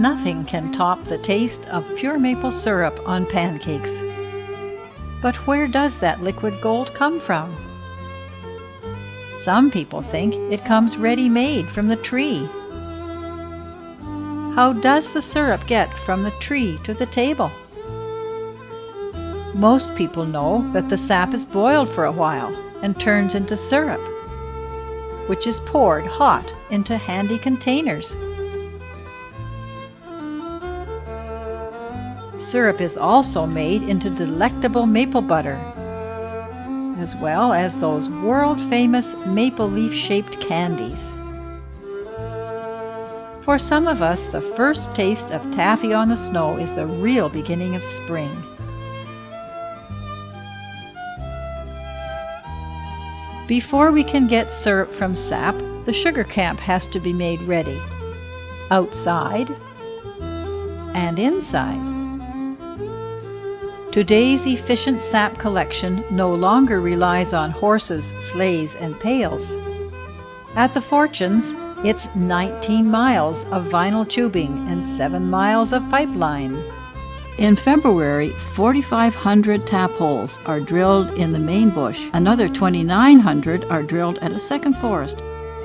Nothing can top the taste of pure maple syrup on pancakes. But where does that liquid gold come from? Some people think it comes ready-made from the tree. How does the syrup get from the tree to the table? Most people know that the sap is boiled for a while and turns into syrup, which is poured hot into handy containers. Syrup is also made into delectable maple butter, as well as those world-famous maple leaf-shaped candies. For some of us, the first taste of taffy on the snow is the real beginning of spring. Before we can get syrup from sap, the sugar camp has to be made ready, outside and inside. Today's efficient sap collection no longer relies on horses, sleighs, and pails. At the Fortunes, it's 19 miles of vinyl tubing and 7 miles of pipeline. In February, 4,500 tap holes are drilled in the main bush. Another 2,900 are drilled at a second forest.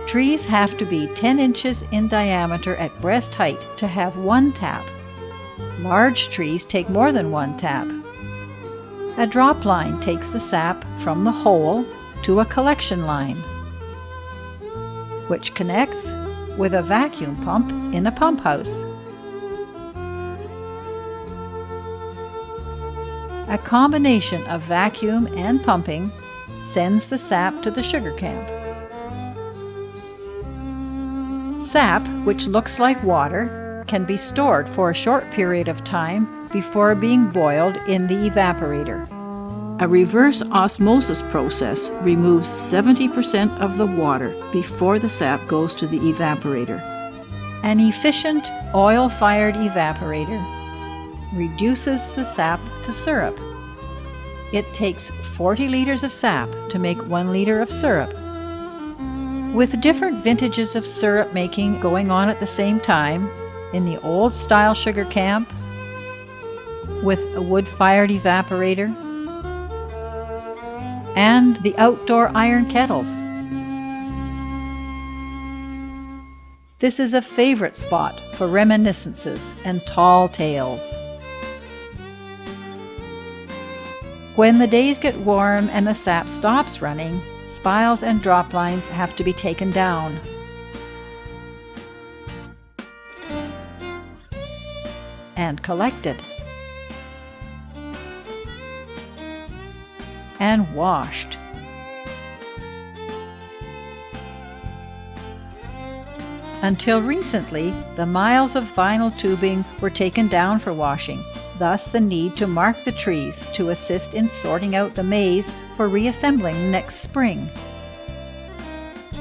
Trees have to be 10 inches in diameter at breast height to have one tap. Large trees take more than one tap. A drop line takes the sap from the hole to a collection line, which connects with a vacuum pump in a pump house. A combination of vacuum and pumping sends the sap to the sugar camp. Sap, which looks like water, can be stored for a short period of time before being boiled in the evaporator. A reverse osmosis process removes 70% of the water before the sap goes to the evaporator. An efficient oil-fired evaporator reduces the sap to syrup. It takes 40 liters of sap to make 1 liter of syrup. With different vintages of syrup making going on at the same time, in the old-style sugar camp, with a wood-fired evaporator, and the outdoor iron kettles. This is a favorite spot for reminiscences and tall tales. When the days get warm and the sap stops running, spiles and drop lines have to be taken down. And collected. And washed. Until recently, the miles of vinyl tubing were taken down for washing, thus the need to mark the trees to assist in sorting out the maize for reassembling next spring.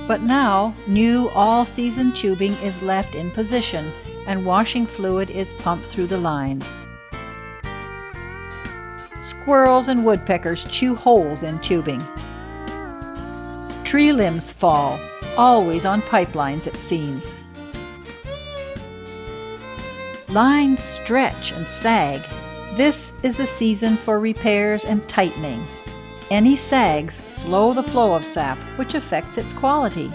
But now, new all-season tubing is left in position and washing fluid is pumped through the lines. Squirrels and woodpeckers chew holes in tubing. Tree limbs fall, always on pipelines it seems. Lines stretch and sag. This is the season for repairs and tightening. Any sags slow the flow of sap, which affects its quality.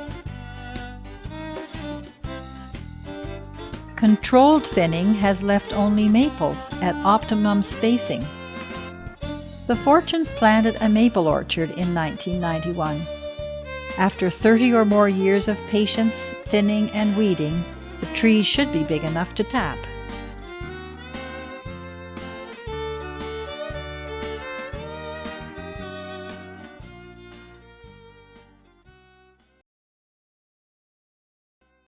Controlled thinning has left only maples at optimum spacing. The Fortunes planted a maple orchard in 1991. After 30 or more years of patience, thinning, and weeding, the trees should be big enough to tap.